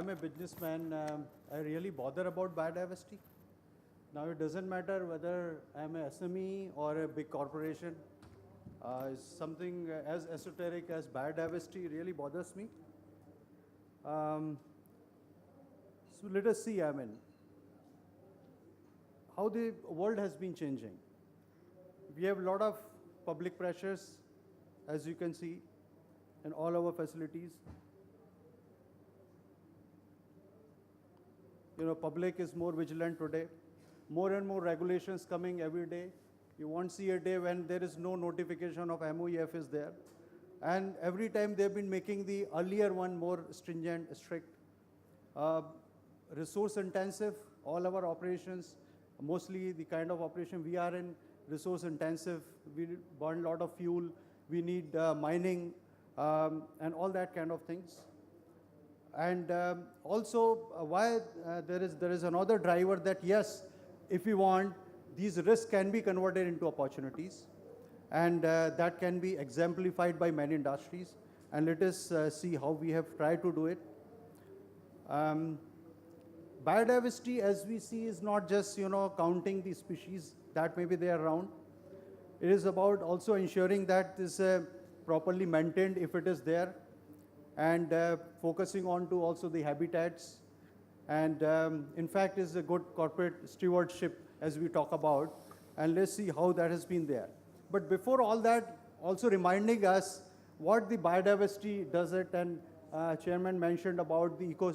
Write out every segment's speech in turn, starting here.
I'm a businessman. I really bother about biodiversity. Now it doesn't matter whether I'm a SME or a big corporation. Something as esoteric as biodiversity really bothers me. So let us see, how the world has been changing. We have a lot of public pressures, as you can see, in all our facilities. Public is more vigilant today. More and more regulations coming every day. You won't see a day when there is no notification of MOEF is there. And every time they've been making the earlier one more stringent, strict. Resource intensive, all our operations, mostly the kind of operation we are in, resource intensive. We burn a lot of fuel. We need mining and all that kind of things. And also, why there is another driver that yes, if we want, these risks can be converted into opportunities, and that can be exemplified by many industries. And let us see how we have tried to do it. Biodiversity, as we see, is not just counting the species that may be there around. It is about also ensuring that this properly maintained if it is there, and focusing on to also the habitats, and in fact is a good corporate stewardship as we talk about, and let's see how that has been there. But before all that, also reminding us what the biodiversity does it, and Chairman mentioned about the eco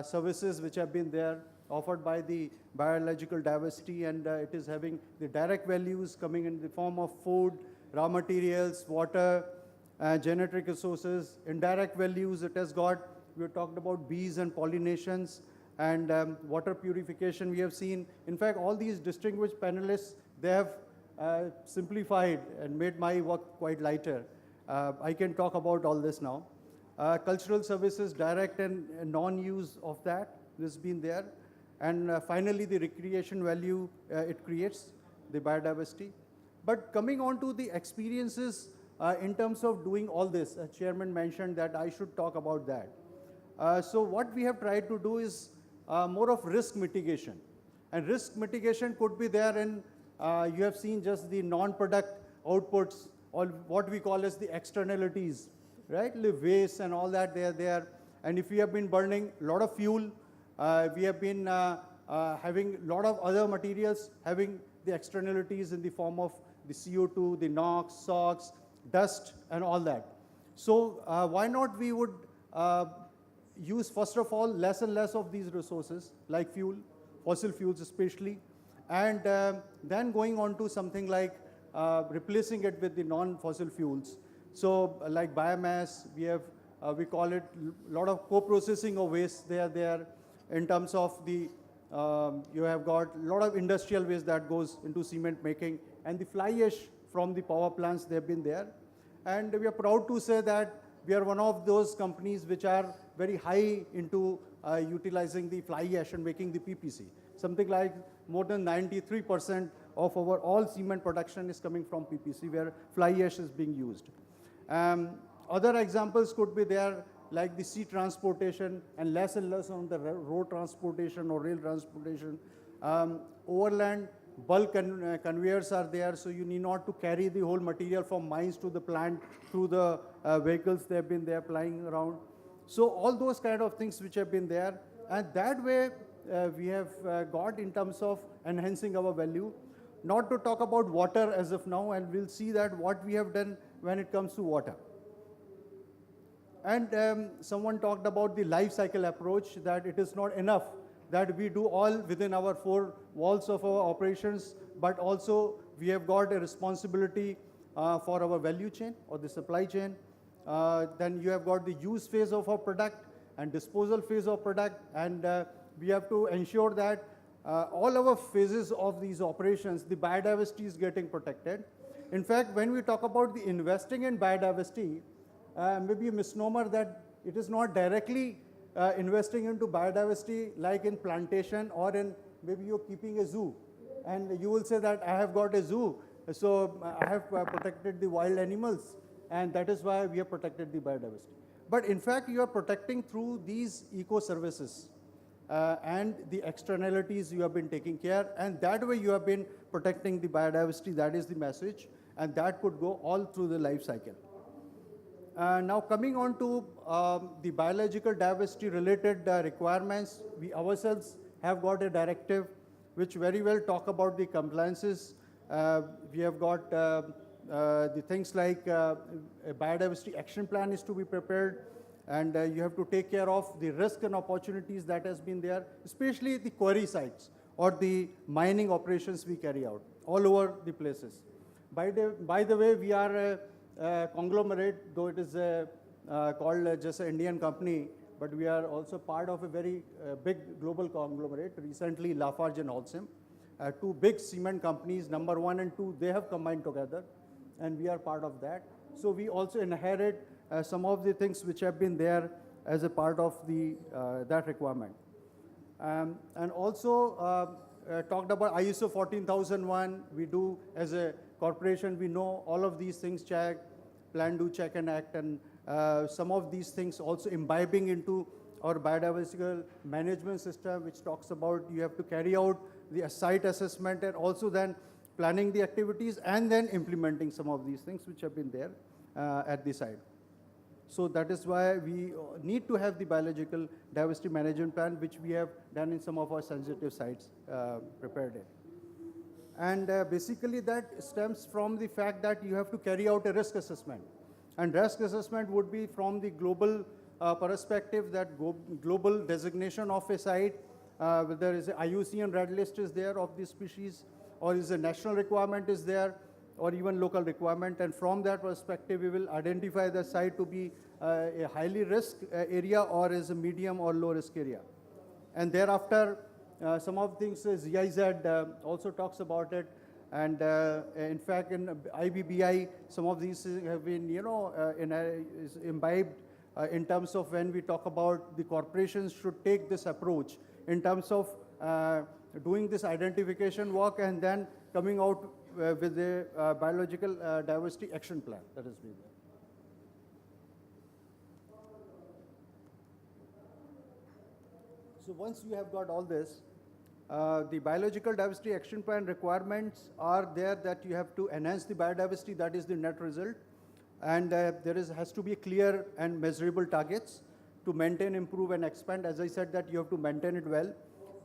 services which have been there offered by the biological diversity, and it is having the direct values coming in the form of food, raw materials, water, genetic resources. Indirect values it has got, we talked about bees and pollinations, and water purification we have seen. In fact, all these distinguished panelists, they have simplified and made my work quite lighter. I can talk about all this now. Cultural services, direct and non-use of that, this has been there. And finally, the recreation value it creates, the biodiversity. But coming on to the experiences in terms of doing all this, Chairman mentioned that I should talk about that. So what we have tried to do is more of risk mitigation. And risk mitigation could be there in, you have seen just the non-product outputs, or what we call as the externalities, right? The waste and all that, they are there. And if we have been burning a lot of fuel, we have been having a lot of other materials having the externalities in the form of the CO2, the NOx, SOx, dust, and all that. So why not we would use, first of all, less and less of these resources, like fuel, fossil fuels especially, and then going on to something like replacing it with the non-fossil fuels. So like biomass, we call it a lot of co-processing of waste. They are there in terms of the, you have got a lot of industrial waste that goes into cement making, and the fly ash from the power plants, they have been there. And we are proud to say that we are one of those companies which are very high into utilizing the fly ash and making the PPC. Something like more than 93% of our all cement production is coming from PPC, where fly ash is being used. Other examples could be there, like the sea transportation, and less on the road transportation or rail transportation. Overland bulk conveyors are there, so you need not to carry the whole material from mines to the plant through the vehicles they have been there flying around. So all those kind of things which have been there, and that way we have got in terms of enhancing our value. Not to talk about water as of now, and we'll see that what we have done when it comes to water. And someone talked about the life cycle approach, that it is not enough that we do all within our four walls of our operations, but also we have got a responsibility for our value chain or the supply chain. Then you have got the use phase of our product and disposal phase of product, and we have to ensure that all our phases of these operations, the biodiversity is getting protected. In fact, when we talk about the investing in biodiversity, maybe a misnomer that it is not directly investing into biodiversity like in plantation, or in maybe you're keeping a zoo, and you will say that I have got a zoo, so I have protected the wild animals, and that is why we have protected the biodiversity. But in fact, you are protecting through these eco-services and the externalities you have been taking care, and that way you have been protecting the biodiversity. That is the message, and that could go all through the life cycle. Now coming on to the biological diversity related requirements, we ourselves have got a directive which very well talk about the compliances. We have got the things like a biodiversity action plan is to be prepared, and you have to take care of the risk and opportunities that has been there, especially the quarry sites or the mining operations we carry out all over the places. By the way, we are a conglomerate, though it is called just an Indian company, but we are also part of a very big global conglomerate. Recently, Lafarge and Holcim, two big cement companies, number 1 and 2, they have combined together, and we are part of that. So we also inherit some of the things which have been there as a part of the that requirement. And also talked about ISO 14001. We do, as a corporation, we know all of these things, check, plan, do, check, and act, and some of these things also imbibing into our biodiversity management system, which talks about you have to carry out the site assessment and also then planning the activities and then implementing some of these things which have been there at the site. So that is why we need to have the biological diversity management plan, which we have done in some of our sensitive sites, prepared it. And basically that stems from the fact that you have to carry out a risk assessment. And risk assessment would be from the global perspective, that global designation of a site, whether is a IUCN red list is there of the species, or is a national requirement is there, or even local requirement. And from that perspective, we will identify the site to be a highly risk area or is a medium or low risk area. And thereafter, some of things GIZ also talks about it. And in fact, in IBBI, some of these have been, is imbibed in terms of when we talk about the corporations should take this approach in terms of doing this identification work and then coming out with a biological diversity action plan that has been there. So once you have got all this, the biological diversity action plan requirements are there that you have to enhance the biodiversity, that is the net result. And has to be clear and measurable targets to maintain, improve, and expand. As I said, that you have to maintain it well.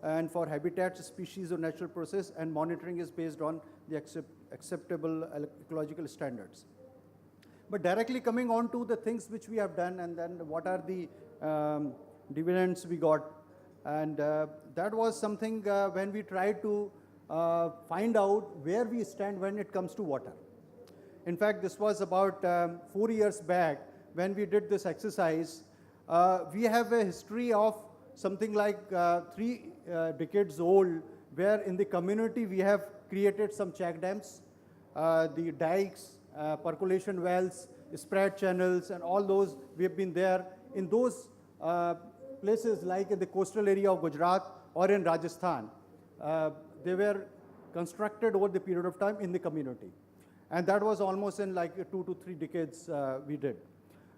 And for habitats, species, or natural process, and monitoring is based on the acceptable ecological standards. But directly coming on to the things which we have done, and then what are the dividends we got. And that was something when we tried to find out where we stand when it comes to water. In fact, this was about 4 years back when we did this exercise. We have a history of something like 3 decades old, where in the community we have created some check dams, the dikes, percolation wells, spread channels, and all those. We have been there in those places like in the coastal area of Gujarat or in Rajasthan. They were constructed over the period of time in the community. And that was almost in like 2 to 3 decades we did.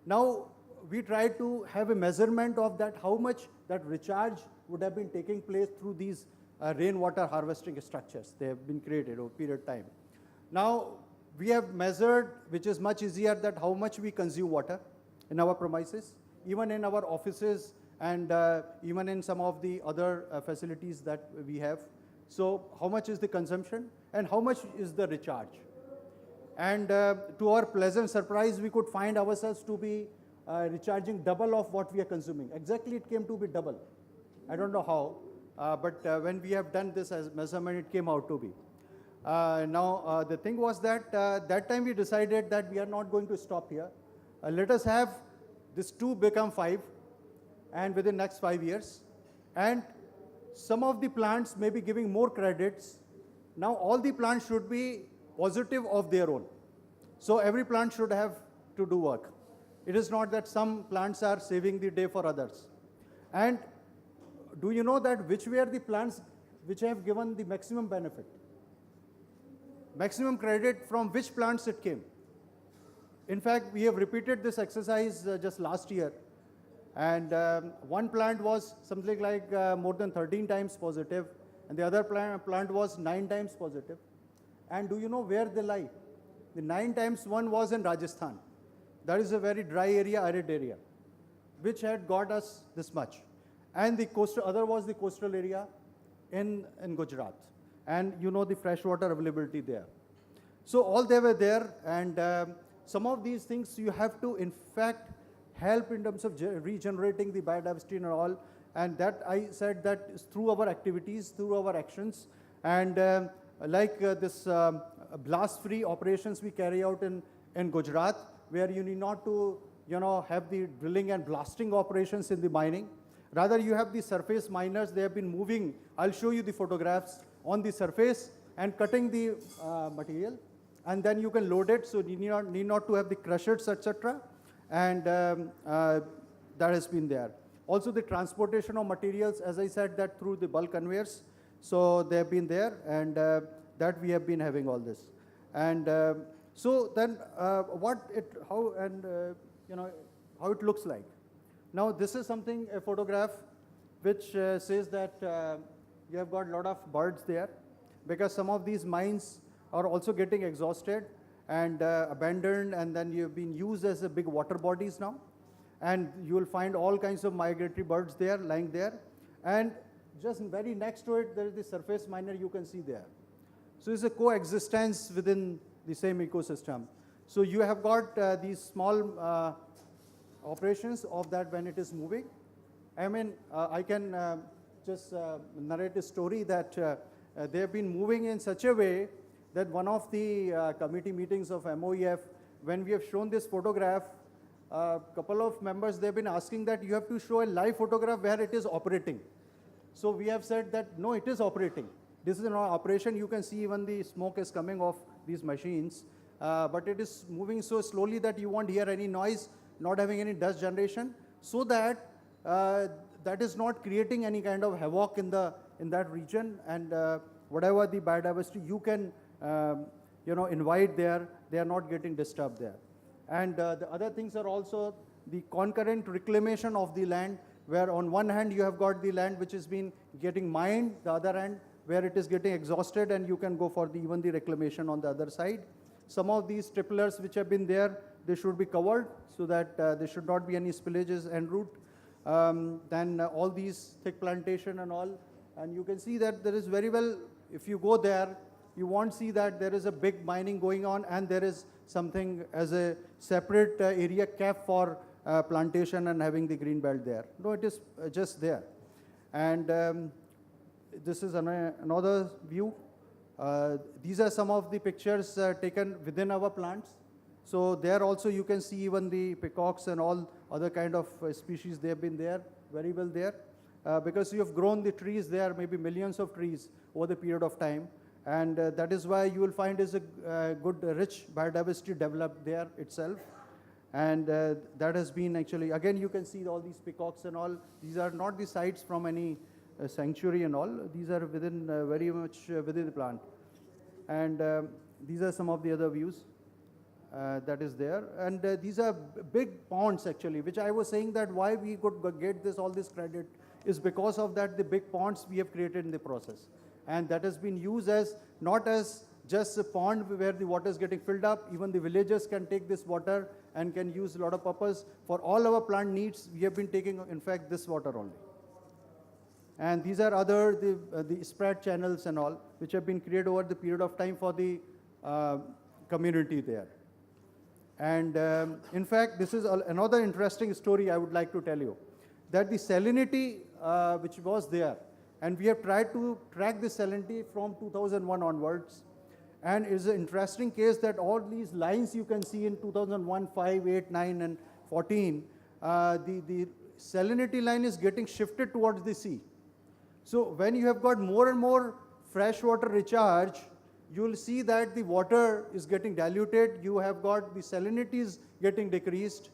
Now, we tried to have a measurement of that, how much that recharge would have been taking place through these rainwater harvesting structures. They have been created over a period of time. Now, we have measured, which is much easier, that how much we consume water in our premises, even in our offices, and even in some of the other facilities that we have. So how much is the consumption and how much is the recharge? And to our pleasant surprise, we could find ourselves to be recharging double of what we are consuming. Exactly, it came to be double. I don't know how, but when we have done this as measurement, it came out to be. Now, the thing was that that time we decided that we are not going to stop here. Let us have this 2 become 5, and within next 5 years. And some of the plants may be giving more credits. Now, all the plants should be positive of their own. So every plant should have to do work. It is not that some plants are saving the day for others. And do you know that which were the plants which have given the maximum benefit? Maximum credit, from which plants it came? In fact, we have repeated this exercise just last year. And one plant was something like more than 13 times positive, and the other plant was 9 times positive. And do you know where they lie? The 9 times one was in Rajasthan. That is a very dry area, arid area, which had got us this much. And the other was the coastal area in Gujarat. And you know the freshwater availability there. So all they were there, and some of these things you have to, in fact, help in terms of regenerating the biodiversity and all. And that I said that is through our activities, through our actions. And this blast-free operations we carry out in Gujarat, where you need not to have the drilling and blasting operations in the mining. Rather, you have the surface miners. They have been moving. I'll show you the photographs on the surface and cutting the material. And then you can load it, so you need not to have the crushers, etc. And that has been there. Also, the transportation of materials, as I said, that through the bulk conveyors. So they have been there, and that we have been having all this. And so then, how it looks like. Now, this is a photograph, which says that you have got a lot of birds there, because some of these mines are also getting exhausted and abandoned, and then you've been used as a big water bodies now. And you will find all kinds of migratory birds there, lying there. And just very next to it, there is the surface miner you can see there. So it's a coexistence within the same ecosystem. So you have got these small operations of that when it is moving. I mean, I can just narrate a story that they have been moving in such a way that one of the committee meetings of MOEF, when we have shown this photograph, a couple of members, they've been asking that you have to show a live photograph where it is operating. So we have said that, no, it is operating. This is an operation. You can see even the smoke is coming off these machines, but it is moving so slowly that you won't hear any noise, not having any dust generation, so that that is not creating any kind of havoc in that region, and whatever the biodiversity you can invite there, they are not getting disturbed there. And the other things are also the concurrent reclamation of the land, where on one hand you have got the land which has been getting mined, the other hand where it is getting exhausted, and you can go for even the reclamation on the other side. Some of these triplers which have been there, they should be covered so that there should not be any spillages en route. Then all these thick plantation and all, and you can see that there is very well, if you go there, you won't see that there is a big mining going on and there is something as a separate area kept for plantation and having the green belt there. No, it is just there. And this is another view. These are some of the pictures taken within our plants. So there also you can see even the peacocks and all other kind of species, they have been there, very well there. Because you have grown the trees there, maybe millions of trees over the period of time. And that is why you will find is a good, rich biodiversity developed there itself. And that has been actually, again, you can see all these peacocks and all. These are not the sites from any sanctuary and all. These are within, very much within the plant. And these are some of the other views that is there. And these are big ponds actually, which I was saying that why we could get all this credit is because of that the big ponds we have created in the process. And that has been used as, not as just a pond where the water is getting filled up. Even the villagers can take this water and can use a lot of purpose. For all our plant needs, we have been taking, in fact, this water only. And these are other, the spread channels and all, which have been created over the period of time for the community there. And in fact, this is another interesting story I would like to tell you, that the salinity which was there, and we have tried to track the salinity from 2001 onwards. And it's an interesting case that all these lines you can see in 2001, 5, 8, 9, and 14, the salinity line is getting shifted towards the sea. So when you have got more and more freshwater recharge, you will see that the water is getting diluted. You have got the salinity is getting decreased.